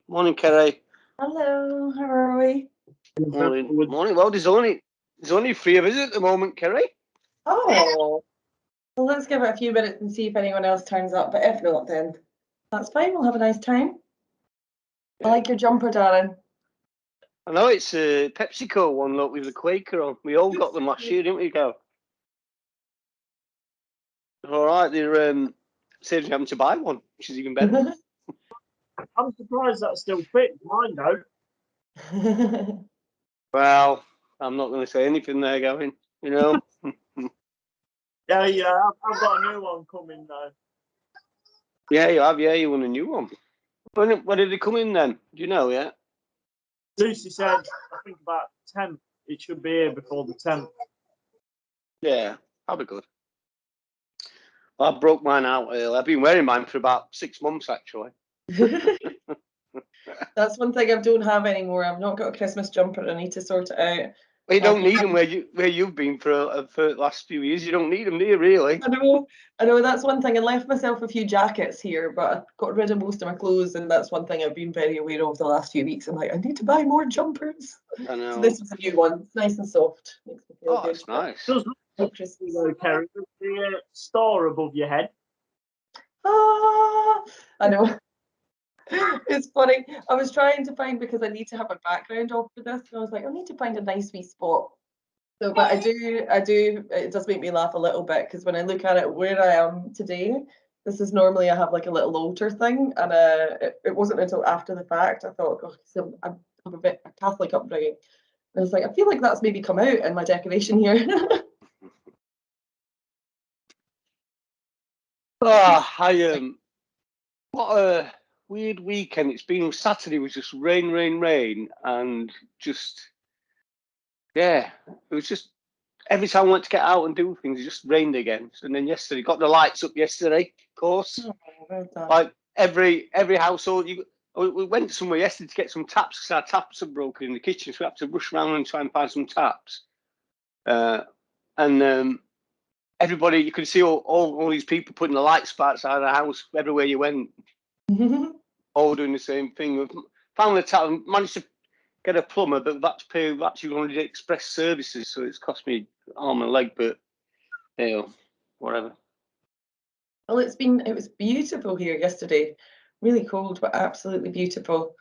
Morning, Kerry. Hello, how are we? Morning. Well, there's only 3 of us at the moment, Kerry. Oh, well, let's give it a few minutes and see if anyone else turns up. But if not, then that's fine. We'll have a nice time. Yeah. I like your jumper, darling. I know it's a PepsiCo one, look, with the Quaker on. We all got them last year, didn't we, Gal? All right, they're saves you having to buy one, which is even better. I'm surprised that still fits. Mine don't. Well, I'm not going to say anything there, Gavin. You know. Yeah, I've got a new one coming though. Yeah, you have. Yeah, you want a new one. When did it come in then? Do you know yet? Lucy said, I think about 10th. It should be here before the 10th. Yeah, that'll be good. Well, I broke mine out early. I've been wearing mine for about 6 months, actually. That's one thing I don't have anymore. I've not got a Christmas jumper. I need to sort it out. Well, you don't need them where you've been for the last few years. You don't need them, do you, really? I know. That's one thing. I left myself a few jackets here, but I got rid of most of my clothes, and that's one thing I've been very aware of the last few weeks. I'm like, I need to buy more jumpers. I know. So this is a new one. It's nice and soft. Makes me feel good. It's nice. Does look Christmas though, Kerry. The star above your head. Ah, I know. It's funny. I was trying to find, because I need to have a background off for this, and I was like, I need to find a nice wee spot. So, but I do. It does make me laugh a little bit, because when I look at it where I am today, this is normally I have like a little altar thing, and it wasn't until after the fact I thought, oh, so I have a bit a Catholic upbringing. And I was like, I feel like that's maybe come out in my decoration here. What a weird weekend it's been. Saturday was just rain, and just it was just every time I went to get out and do things, it just rained again. And then yesterday, got the lights up yesterday, of course. Oh, well done. Like every household, we went somewhere yesterday to get some taps because our taps are broken in the kitchen, so we had to rush around and try and find some taps. Everybody, you could see all these people putting the lights outside of the house everywhere you went, all doing the same thing. Found the tap, managed to get a plumber, but that's pay. Actually, only did express services, so it's cost me arm and leg. But whatever. Well, it was beautiful here yesterday. Really cold, but absolutely beautiful.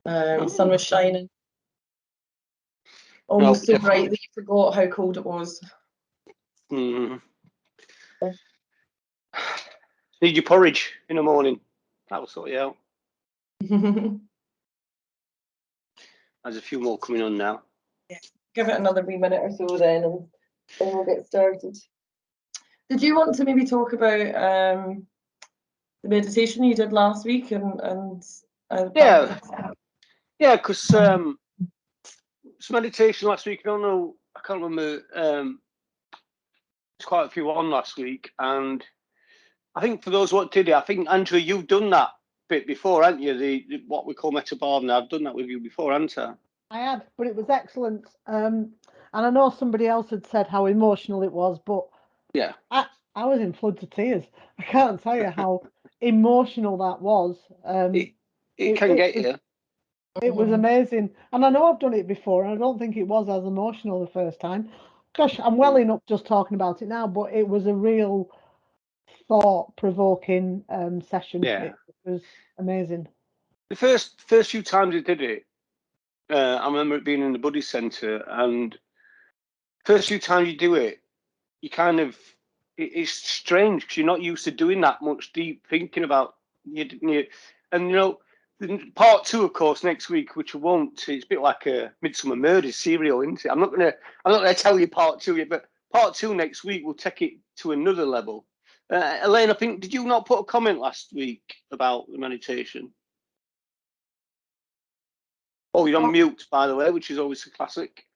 The sun was shining. Almost so bright that you forgot how cold it was. Need your porridge in the morning. That will sort you out. There's a few more coming on now. Yeah. Give it another wee minute or so then, and we'll get started. Did you want to maybe talk about the meditation you did last week because it's meditation last week. I can't remember. There's quite a few on last week, and I think for those what did it, I think Andrew, you've done that bit before, haven't you? The what we call metabardhana. I've done that with you before, haven't I? I had, but it was excellent. And I know somebody else had said how emotional it was, but yeah, I was in floods of tears. I can't tell you how emotional that was. It can get you. It was amazing. And I know I've done it before, and I don't think it was as emotional the first time. Gosh, I'm welling up just talking about it now, but it was a real thought-provoking session. Yeah. It was amazing. The first few times I did it, I remember it being in the Buddhist centre, and first few times you do it, you kind of, it's strange because you're not used to doing that much deep thinking about you. And part 2, of course, next week, which I won't. It's a bit like a Midsummer Murders serial, isn't it? I'm not gonna tell you part 2 yet, but part 2 next week will take it to another level. Elaine, I think, did you not put a comment last week about the meditation? Oh, you're on mute, by the way, which is always a classic.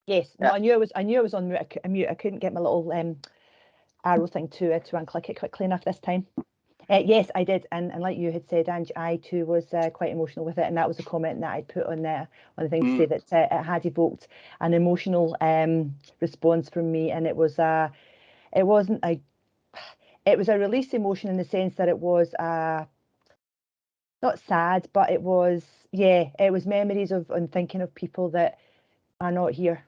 Yes, yeah. No, I knew I was on mute. I couldn't get my little arrow thing to unclick it quickly enough this time. Yes, I did, and like you had said, Ange, I too was quite emotional with it, and that was a comment that I'd put on there on the thing to say that it had evoked an emotional response from me, and it was a release emotion in the sense that it was not sad, but it was, yeah, it was memories of and thinking of people that are not here.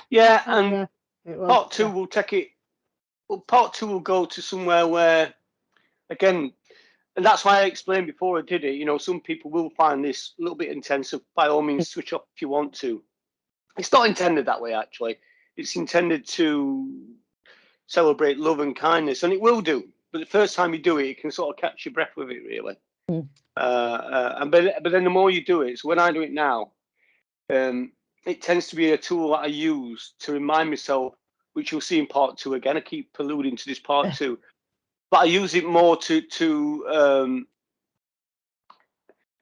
Yeah, and It was, part two will take it. Well, part two will go to somewhere where, again, and that's why I explained before I did it. You know, some people will find this a little bit intensive. By all means, switch off if you want to. It's not intended that way, actually. It's intended to celebrate love and kindness, and it will do. But the first time you do it, you can sort of catch your breath with it, really. But then the more you do it, so when I do it now, it tends to be a tool that I use to remind myself, which you'll see in part two. Again, I keep alluding to this part two, but I use it more to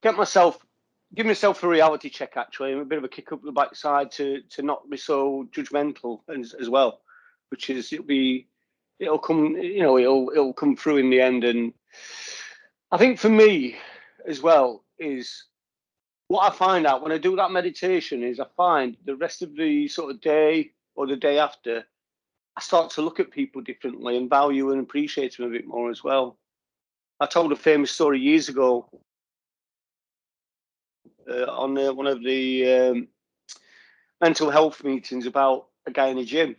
give myself a reality check, actually, and a bit of a kick up the backside to not be so judgmental as well, which is it'll come, you know, it'll come through in the end. And I think for me as well is what I find out when I do that meditation is I find the rest of the sort of day or the day after, I start to look at people differently and value and appreciate them a bit more as well. I told a famous story years ago on one of the mental health meetings about a guy in a gym.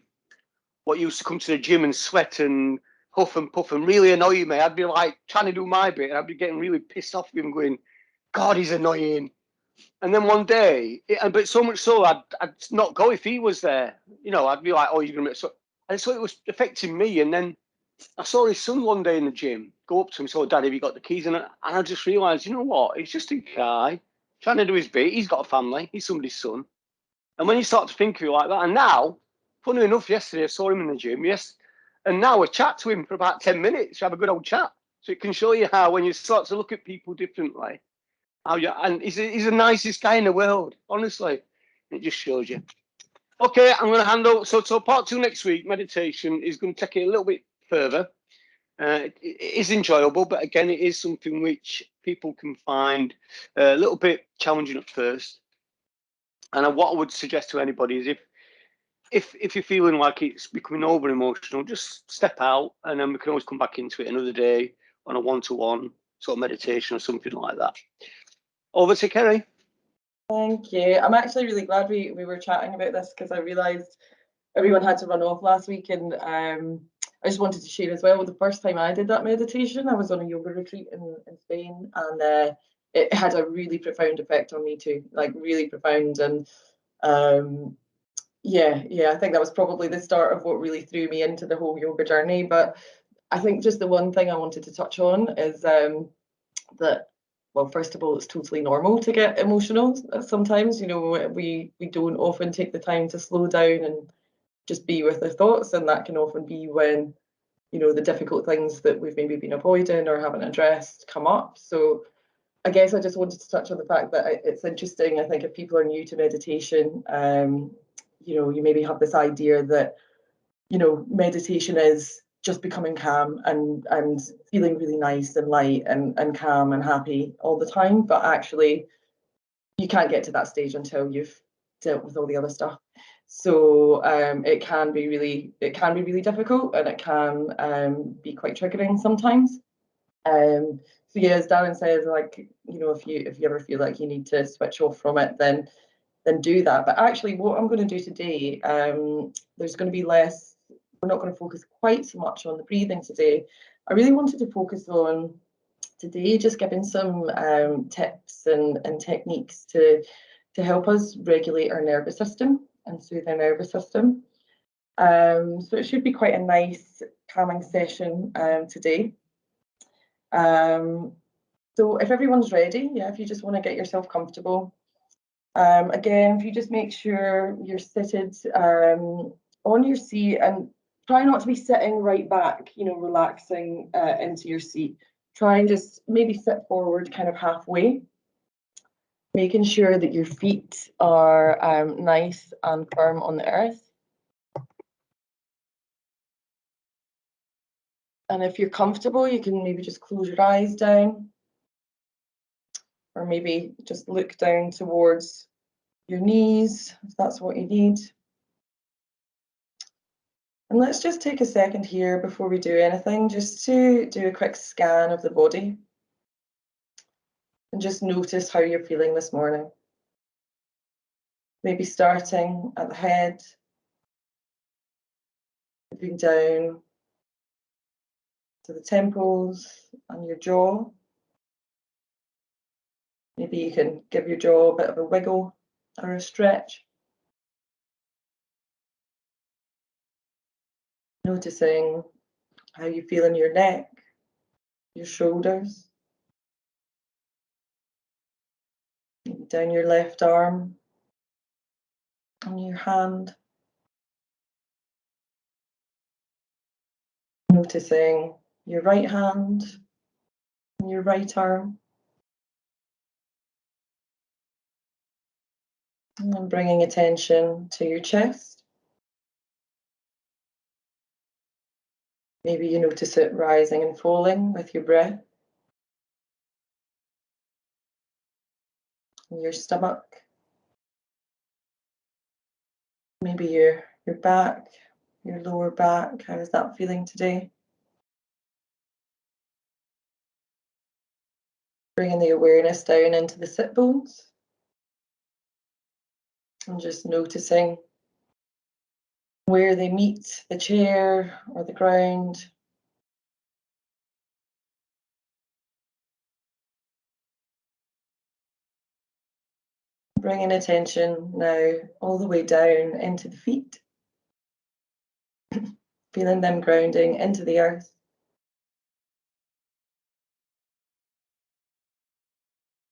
What used to come to the gym and sweat and huff and puff and really annoy me. I'd be like trying to do my bit and I'd be getting really pissed off with him going, God, he's annoying. And then one day, but so much so, I'd not go if he was there. You know, I'd be like, oh, you're going to make so. And so it was affecting me. And then I saw his son one day in the gym, go up to him, so Dad, have you got the keys? And I just realised, you know what? He's just a guy trying to do his bit. He's got a family. He's somebody's son. And when you start to think of it like that, and now, funny enough, yesterday I saw him in the gym, and now I chat to him for about 10 minutes, have a good old chat. So it can show you how when you start to look at people differently, and he's the nicest guy in the world, honestly. It just shows you. Okay, I'm going to hand over. So part two next week, meditation, is going to take it a little bit further. It is enjoyable, but again, it is something which people can find a little bit challenging at first. And what I would suggest to anybody is if you're feeling like it's becoming over emotional, just step out, and then we can always come back into it another day on a one-to-one sort of meditation or something like that. Over to Kerry. Thank you. I'm actually really glad we were chatting about this because I realised everyone had to run off last week, and I just wanted to share as well. The first time I did that meditation, I was on a yoga retreat in Spain, and it had a really profound effect on me too, like really profound. And yeah, I think that was probably the start of what really threw me into the whole yoga journey. But I think just the one thing I wanted to touch on is that, well, first of all, it's totally normal to get emotional sometimes. You know, we don't often take the time to slow down and just be with our thoughts, and that can often be when, you know, the difficult things that we've maybe been avoiding or haven't addressed come up. So I guess I just wanted to touch on the fact that it's interesting. I think if people are new to meditation, you know, you maybe have this idea that, you know, meditation is just becoming calm and feeling really nice and light and calm and happy all the time. But actually, you can't get to that stage until you've dealt with all the other stuff. So it can be really difficult, and it can be quite triggering sometimes. So yeah, as Darren says, like, you know, if you ever feel like you need to switch off from it, then do that. But actually, what I'm going to do today, there's going to be less. We're not going to focus quite so much on the breathing today. I really wanted to focus on today just giving some tips and techniques to help us regulate our nervous system and soothe our nervous system. So it should be quite a nice calming session today. So if everyone's ready, yeah, if you just want to get yourself comfortable. Again, if you just make sure you're seated on your seat, and try not to be sitting right back, you know, relaxing into your seat. Try and just maybe sit forward kind of halfway, making sure that your feet are nice and firm on the earth. And if you're comfortable, you can maybe just close your eyes down, or maybe just look down towards your knees, if that's what you need. And let's just take a second here before we do anything, just to do a quick scan of the body. And just notice how you're feeling this morning. Maybe starting at the head, moving down to the temples and your jaw. Maybe you can give your jaw a bit of a wiggle or a stretch. Noticing how you feel in your neck, your shoulders, maybe down your left arm, on your hand. Noticing your right hand and your right arm. And then bringing attention to your chest. Maybe you notice it rising and falling with your breath. Your stomach. Maybe your back, your lower back. How is that feeling today? Bringing the awareness down into the sit bones. And just noticing where they meet the chair or the ground. Bringing attention now all the way down into the feet. Feeling them grounding into the earth.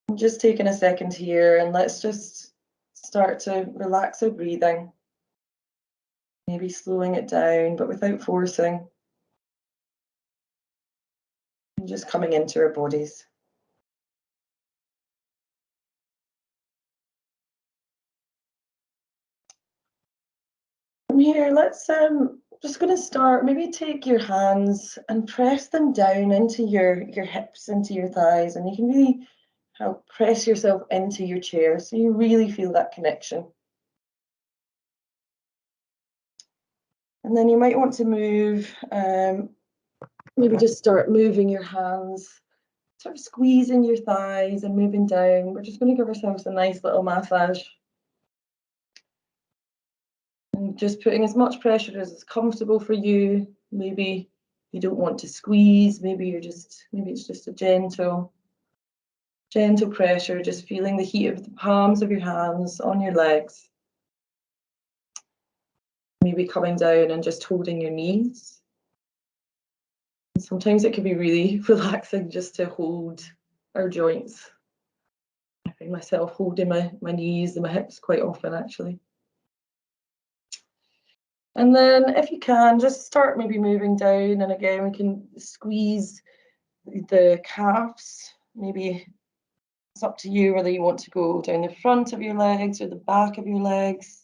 And just taking a second here and let's just start to relax our breathing. Maybe slowing it down, but without forcing. And just coming into our bodies. From here, let's just going to start, maybe take your hands and press them down into your hips, into your thighs, and you can really help press yourself into your chair so you really feel that connection. And then you might want to move, maybe just start moving your hands, sort of squeezing your thighs and moving down. We're just going to give ourselves a nice little massage. And just putting as much pressure as is comfortable for you. Maybe you don't want to squeeze, maybe it's just a gentle pressure, just feeling the heat of the palms of your hands on your legs. Maybe coming down and just holding your knees. Sometimes it can be really relaxing just to hold our joints. I find myself holding my knees and my hips quite often, actually. And then if you can, just start maybe moving down, and again, we can squeeze the calves. Maybe it's up to you whether you want to go down the front of your legs or the back of your legs.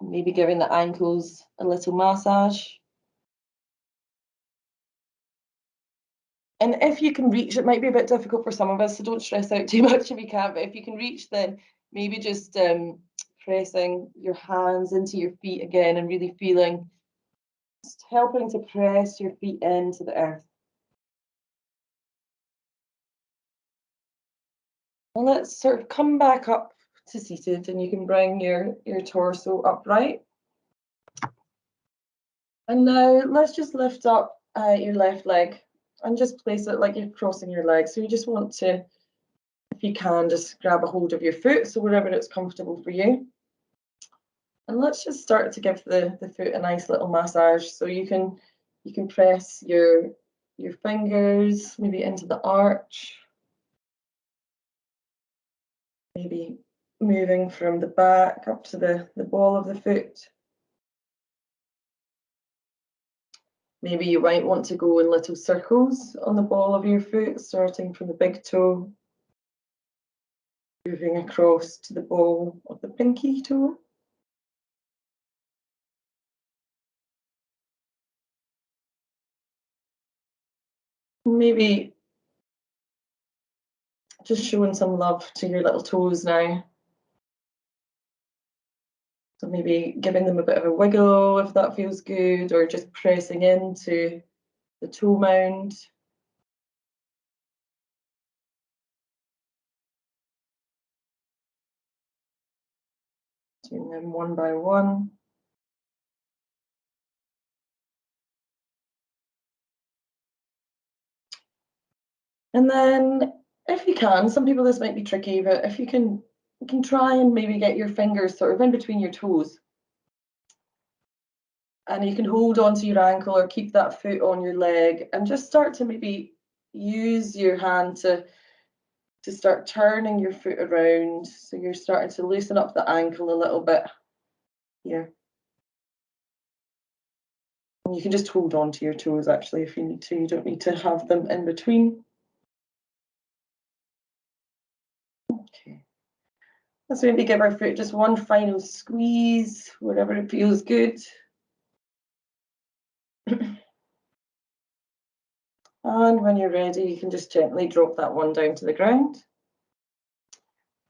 Maybe giving the ankles a little massage. And if you can reach, it might be a bit difficult for some of us, so don't stress out too much if you can't, but if you can reach, then maybe just pressing your hands into your feet again and really feeling, just helping to press your feet into the earth. And let's sort of come back up to seated, and you can bring your torso upright. And now let's just lift up your left leg and just place it like you're crossing your legs. So you just want to, if you can, just grab a hold of your foot, so wherever it's comfortable for you. And let's just start to give the foot a nice little massage. So you can press your fingers maybe into the arch. Maybe moving from the back up to the ball of the foot. Maybe you might want to go in little circles on the ball of your foot, starting from the big toe, moving across to the ball of the pinky toe. Maybe just showing some love to your little toes now. So maybe giving them a bit of a wiggle if that feels good, or just pressing into the toe mound. Doing them one by one. And then if you can, some people this might be tricky, but if you can try and maybe get your fingers sort of in between your toes. And you can hold onto your ankle or keep that foot on your leg and just start to maybe use your hand to start turning your foot around. So you're starting to loosen up the ankle a little bit here. And you can just hold on to your toes actually if you need to. You don't need to have them in between. Okay. Let's maybe give our foot just one final squeeze, wherever it feels good. And when you're ready, you can just gently drop that one down to the ground.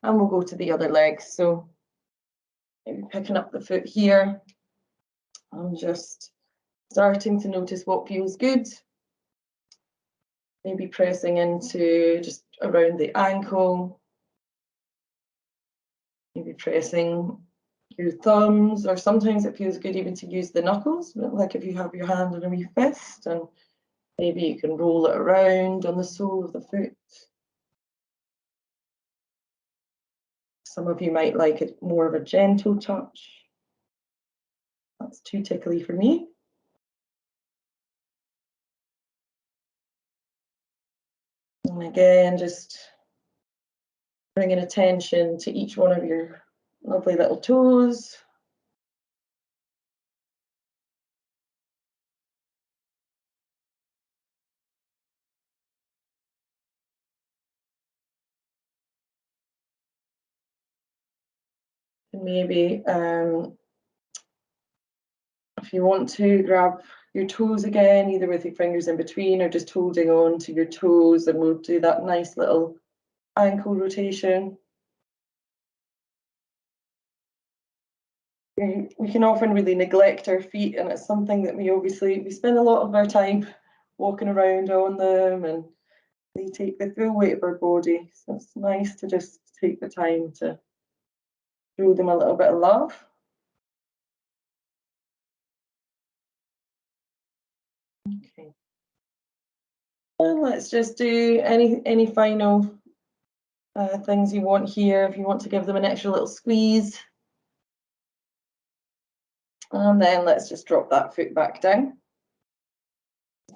And we'll go to the other leg. So maybe picking up the foot here. I'm just starting to notice what feels good. Maybe pressing into just around the ankle. Maybe pressing your thumbs, or sometimes it feels good even to use the knuckles, like if you have your hand on a wee fist, and maybe you can roll it around on the sole of the foot. Some of you might like it more of a gentle touch. That's too tickly for me. And again, just bringing attention to each one of your lovely little toes. And maybe if you want to grab your toes again, either with your fingers in between or just holding on to your toes, and we'll do that nice little ankle rotation. We can often really neglect our feet, and it's something that we spend a lot of our time walking around on them, and they take the full weight of our body. So it's nice to just take the time to show them a little bit of love. Okay. And let's just do any final things you want here. If you want to give them an extra little squeeze. And then let's just drop that foot back down.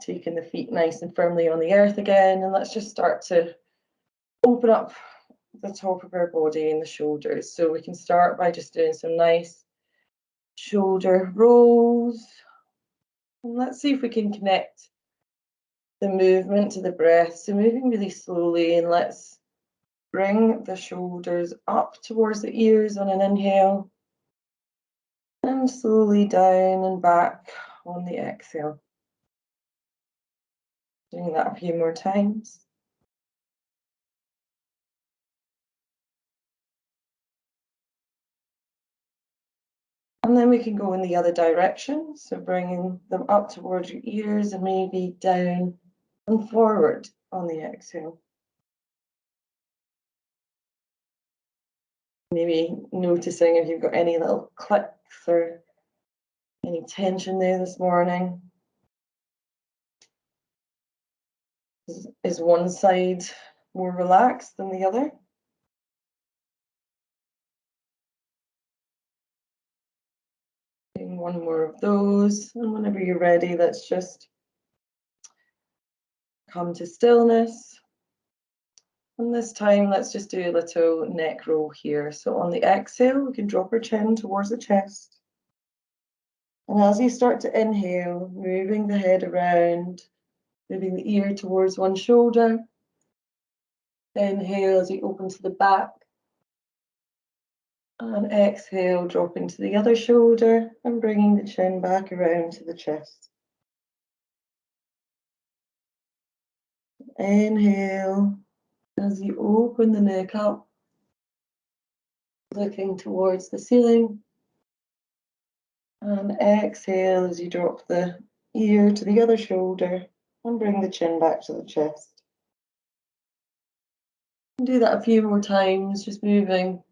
Taking the feet nice and firmly on the earth again. And let's just start to open up the top of our body and the shoulders. So we can start by just doing some nice shoulder rolls. And let's see if we can connect the movement to the breath. So moving really slowly, and let's bring the shoulders up towards the ears on an inhale, and slowly down and back on the exhale. Doing that a few more times. And then we can go in the other direction. So bringing them up towards your ears and maybe down and forward on the exhale. Maybe noticing if you've got any little clicks or any tension there this morning. Is one side more relaxed than the other? Doing one more of those, and whenever you're ready, let's just come to stillness. And this time, let's just do a little neck roll here. So on the exhale, we can drop our chin towards the chest. And as you start to inhale, moving the head around, moving the ear towards one shoulder. Inhale as you open to the back. And exhale, dropping to the other shoulder and bringing the chin back around to the chest. Inhale as you open the neck up, looking towards the ceiling. And exhale as you drop the ear to the other shoulder and bring the chin back to the chest. And do that a few more times, just moving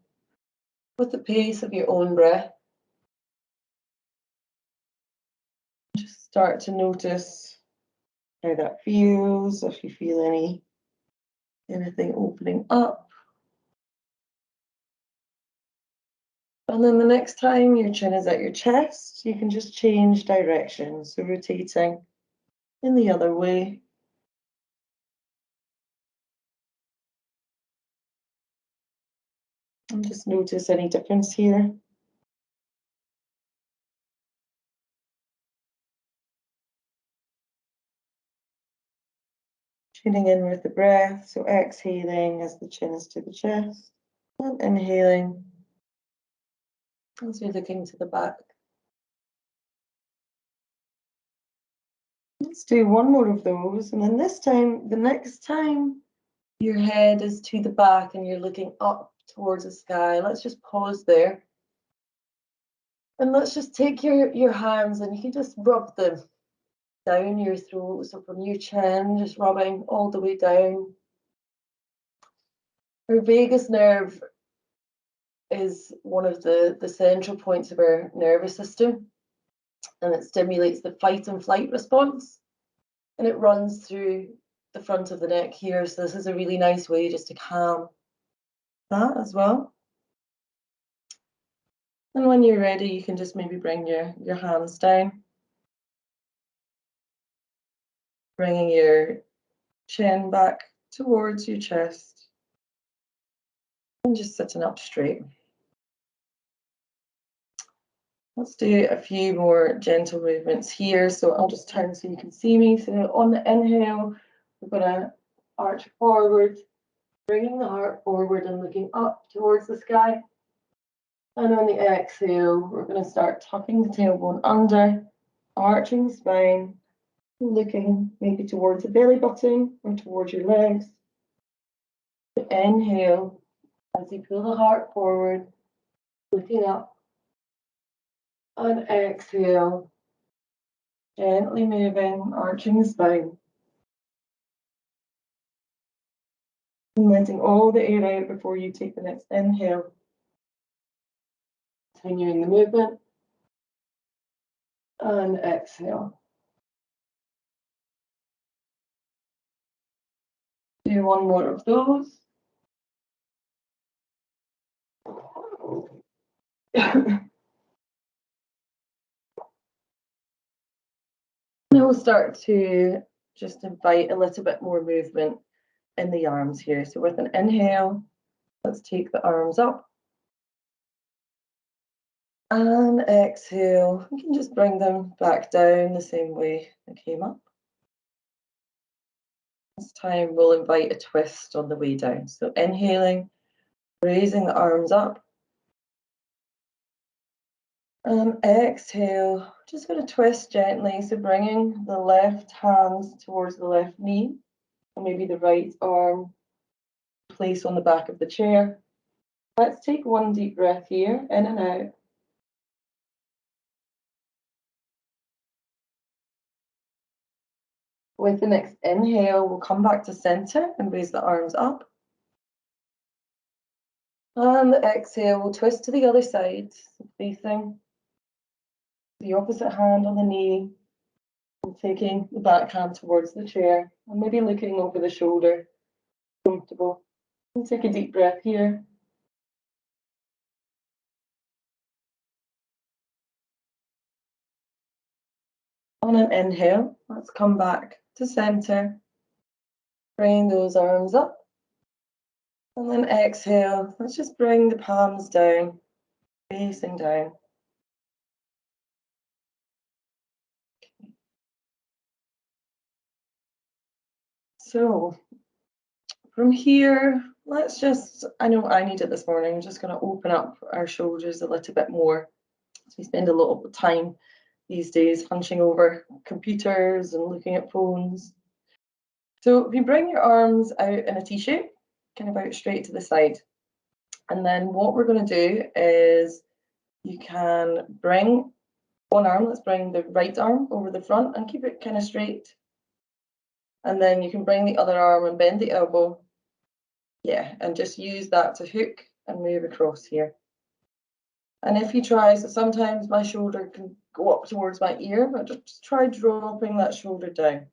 with the pace of your own breath. Just start to notice how that feels, if you feel anything opening up. And then the next time your chin is at your chest, you can just change direction. So rotating in the other way. And just notice any difference here. Tuning in with the breath, so exhaling as the chin is to the chest, and inhaling as you're looking to the back. Let's do one more of those, and then this time, the next time your head is to the back and you're looking up towards the sky, let's just pause there. And let's just take your hands and you can just rub them down your throat, so from your chin, just rubbing all the way down. Our vagus nerve is one of the central points of our nervous system, and it stimulates the fight and flight response, and it runs through the front of the neck here. So this is a really nice way just to calm that as well. And when you're ready, you can just maybe bring your hands down, bringing your chin back towards your chest, and just sitting up straight. Let's do a few more gentle movements here. So I'll just turn so you can see me. So on the inhale, we're going to arch forward, bringing the heart forward and looking up towards the sky. And on the exhale, we're going to start tucking the tailbone under, arching the spine, looking maybe towards the belly button or towards your legs. Inhale, as you pull the heart forward, looking up. And exhale, gently moving, arching the spine. And letting all the air out before you take the next inhale. Continuing the movement. And exhale. Do one more of those. Now we'll start to just invite a little bit more movement in the arms here. So with an inhale, let's take the arms up. And exhale, you can just bring them back down the same way they came up. This time we'll invite a twist on the way down. So inhaling, raising the arms up. And exhale, just going to twist gently. So bringing the left hand towards the left knee, and maybe the right arm place on the back of the chair. Let's take one deep breath here, in and out. With the next inhale, we'll come back to center and raise the arms up. And the exhale, we'll twist to the other side, facing the opposite hand on the knee, and taking the back hand towards the chair, and maybe looking over the shoulder, comfortable. And take a deep breath here. On an inhale, let's come back to center, bring those arms up. And then exhale, let's just bring the palms down, facing down. So from here, let's just, I know I need it this morning, I'm just going to open up our shoulders a little bit more. So we spend a lot of time these days hunching over computers and looking at phones. So if you bring your arms out in a T shape, kind of out straight to the side. And then what we're going to do is you can bring one arm, let's bring the right arm over the front and keep it kind of straight. And then you can bring the other arm and bend the elbow. Yeah, and just use that to hook and move across here. And if you try, so sometimes my shoulder can go up towards my ear, but just try dropping that shoulder down.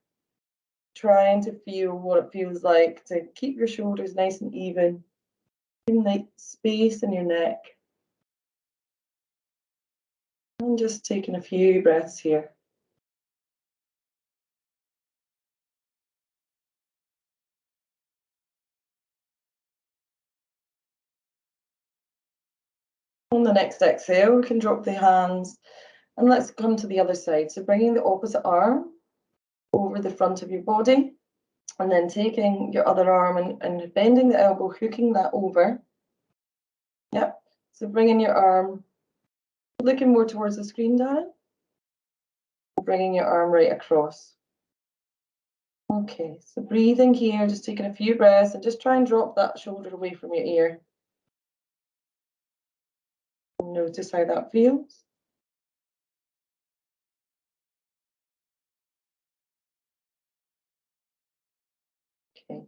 Trying to feel what it feels like to keep your shoulders nice and even, in the space in your neck. And just taking a few breaths here. On the next exhale, we can drop the hands and let's come to the other side. So bringing the opposite arm over the front of your body and then taking your other arm and bending the elbow, hooking that over. Yep. So bringing your arm, looking more towards the screen, Darren. Bringing your arm right across. Okay, so breathing here, just taking a few breaths and just try and drop that shoulder away from your ear. Notice how that feels. Okay,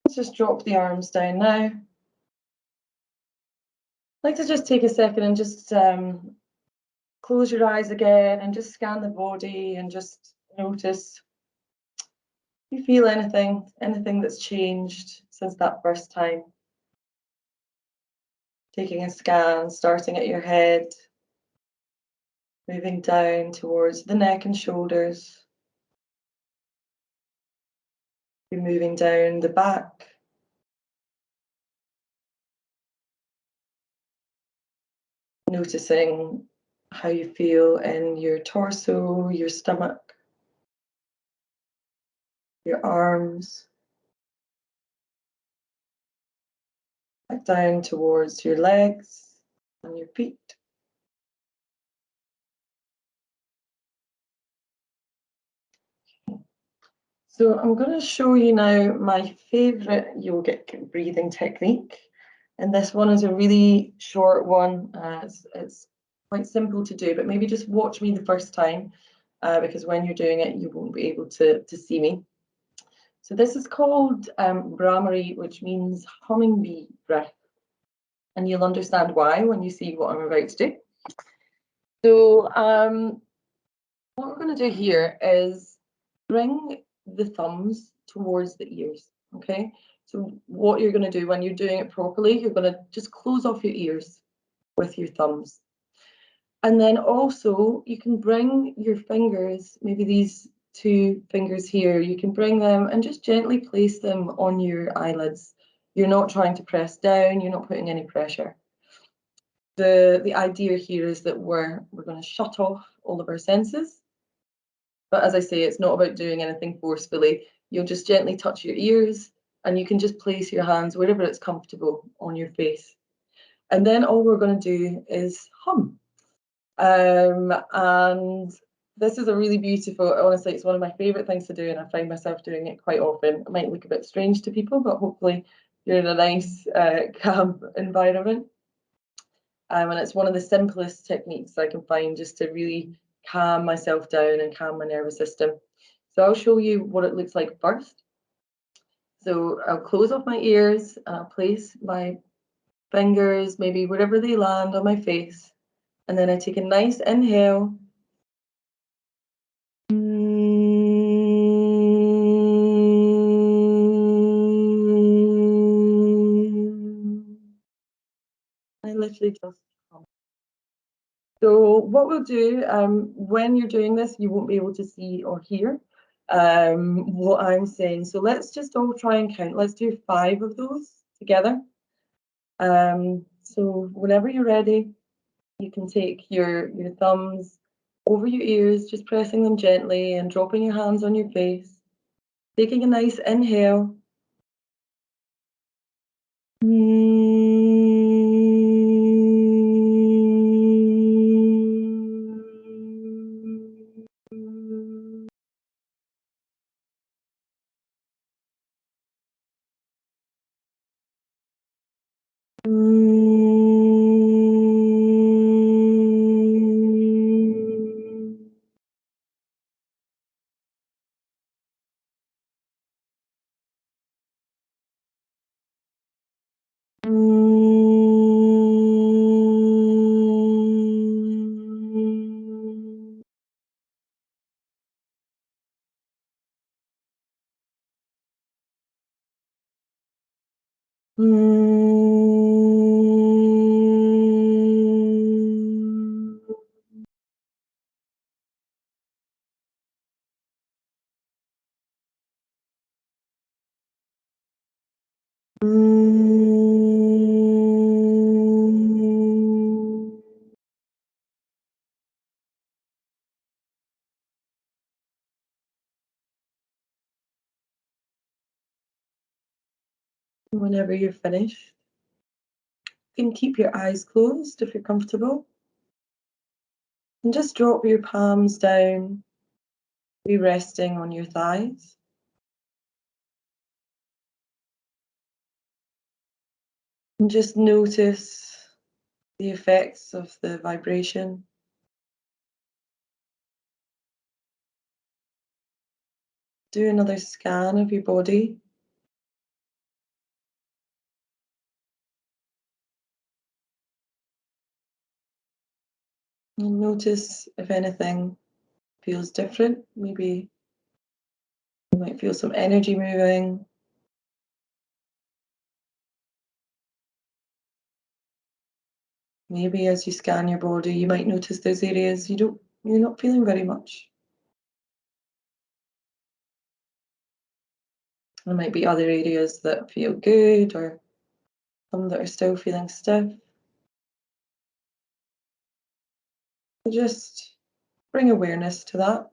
let's just drop the arms down now. I'd like to just take a second and just close your eyes again and just scan the body and just notice if you feel anything that's changed since that first time. Taking a scan, starting at your head, moving down towards the neck and shoulders. You're moving down the back. Noticing how you feel in your torso, your stomach, your arms. Back down towards your legs and your feet. So I'm going to show you now my favorite yogic breathing technique. And this one is a really short one. It's quite simple to do, but maybe just watch me the first time because when you're doing it, you won't be able to see me. So this is called Bhramari, which means hummingbird breath. And you'll understand why when you see what I'm about to do. So what we're going to do here is bring the thumbs towards the ears, okay? So what you're going to do when you're doing it properly, you're going to just close off your ears with your thumbs. And then also you can bring your fingers, maybe these two fingers here, you can bring them and just gently place them on your eyelids. You're not trying to press down, you're not putting any pressure. The idea here is that we're going to shut off all of our senses. But as I say, it's not about doing anything forcefully. You'll just gently touch your ears and you can just place your hands wherever it's comfortable on your face. And then all we're going to do is hum. And this is a really beautiful, honestly, it's one of my favorite things to do and I find myself doing it quite often. It might look a bit strange to people, but hopefully you're in a nice, calm environment. And it's one of the simplest techniques I can find just to really calm myself down and calm my nervous system. So I'll show you what it looks like first. So I'll close off my ears and I'll place my fingers maybe wherever they land on my face. And then I take a nice inhale. I literally just hum. So what we'll do, when you're doing this, you won't be able to see or hear what I'm saying. So let's just all try and count. Let's do 5 of those together. So whenever you're ready, you can take your thumbs over your ears, just pressing them gently and dropping your hands on your face. Taking a nice inhale. Whenever you're finished, you can keep your eyes closed if you're comfortable. And just drop your palms down, be resting on your thighs. And just notice the effects of the vibration. Do another scan of your body. And notice if anything feels different. Maybe you might feel some energy moving. Maybe as you scan your body, you might notice there's areas you're not feeling very much. There might be other areas that feel good, or some that are still feeling stiff. So just bring awareness to that.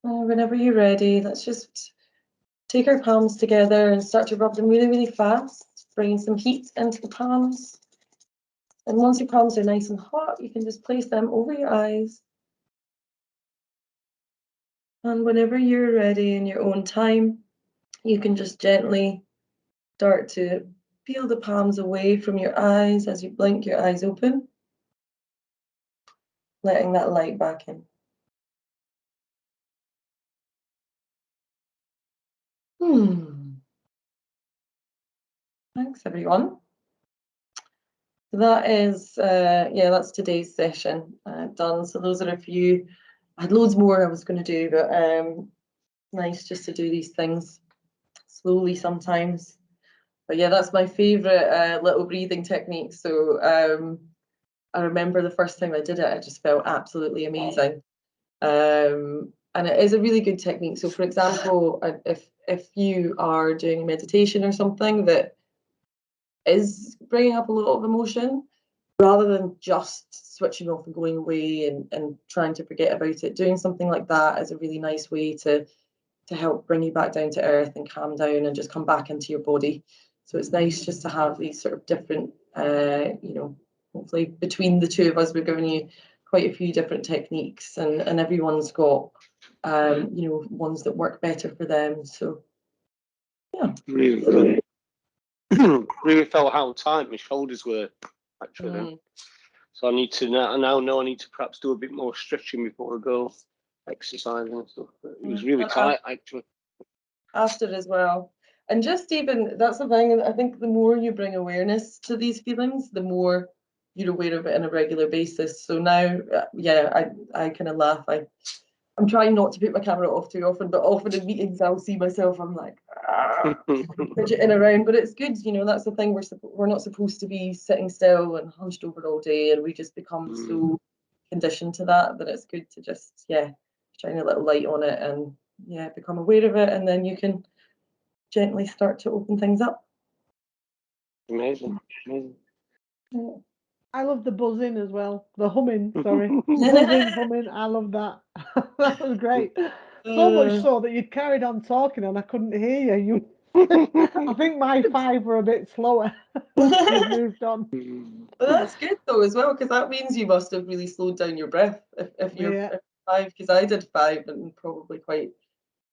Whenever you're ready, let's just take our palms together and start to rub them really, really fast, bringing some heat into the palms. And once your palms are nice and hot, you can just place them over your eyes. And whenever you're ready in your own time, you can just gently start to peel the palms away from your eyes as you blink your eyes open, letting that light back in. Thanks, everyone. So that is, that's today's session done. So those are a few. I had loads more I was going to do, but nice just to do these things slowly sometimes. But yeah, that's my favourite little breathing technique. So I remember the first time I did it, I just felt absolutely amazing. And it is a really good technique. So for example, if you are doing meditation or something that is bringing up a lot of emotion, rather than just switching off and going away and trying to forget about it, doing something like that is a really nice way to help bring you back down to earth and calm down and just come back into your body. So it's nice just to have these sort of different, hopefully between the two of us, we're giving you quite a few different techniques, and everyone's got, ones that work better for them. So, yeah. Really, really felt how tight my shoulders were, actually. So I need to now know I need to perhaps do a bit more stretching before I go exercising and stuff. But it was really tight, actually. After as well. And just even, that's the thing, I think the more you bring awareness to these feelings, the more you're aware of it on a regular basis. So now, I kind of laugh. I'm trying not to put my camera off too often, but often in meetings I'll see myself, I'm like, fidgeting around. But it's good, that's the thing, we're not supposed to be sitting still and hunched over all day, and we just become so conditioned to that it's good to just, shine a little light on it and become aware of it, and then you can gently start to open things up. Amazing. I love the buzzing as well. The humming, sorry. Buzzing, humming, I love that. That was great. So much so that you carried on talking and I couldn't hear you. I think my 5 were a bit slower. You moved on. But that's good though as well, because that means you must have really slowed down your breath if you're 5, because I did 5 and probably quite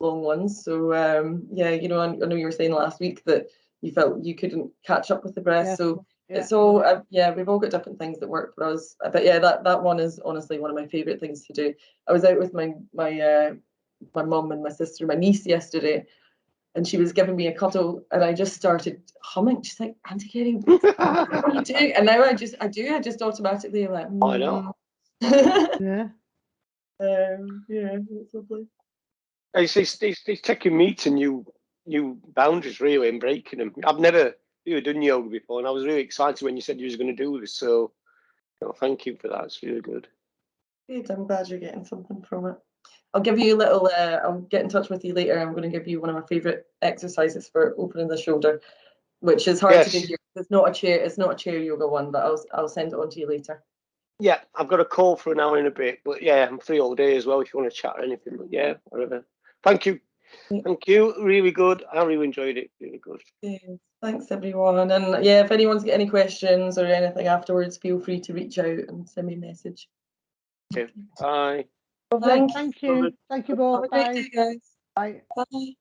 long ones. So I know you were saying last week that you felt you couldn't catch up with the breath. So it's all we've all got different things that work for us. But that one is honestly one of my favorite things to do. I was out with my mum and my sister, my niece yesterday, and she was giving me a cuddle, and I just started humming. She's like, Auntie Kerry, what are you doing? And now I just automatically like, I know. Yeah. yeah, it's lovely. It's taking me to new boundaries, really, and breaking them. I've never really done yoga before, and I was really excited when you said you was going to do this. So, thank you for that. It's really good. Good. I'm glad you're getting something from it. I'll give you a little. I'll get in touch with you later. I'm going to give you one of my favourite exercises for opening the shoulder, which is hard to do here. It's not a chair. It's not a chair yoga one, but I'll send it on to you later. Yeah, I've got a call for an hour and a bit, but yeah, I'm free all day as well if you want to chat or anything. But yeah, whatever. Thank you. Thank you. Really good. I really enjoyed it. Really good. Yeah, thanks everyone. And yeah, if anyone's got any questions or anything afterwards, feel free to reach out and send me a message. Okay. Bye. Lovely. Thank you. Thank you both. Have a great day, guys. Bye. Bye.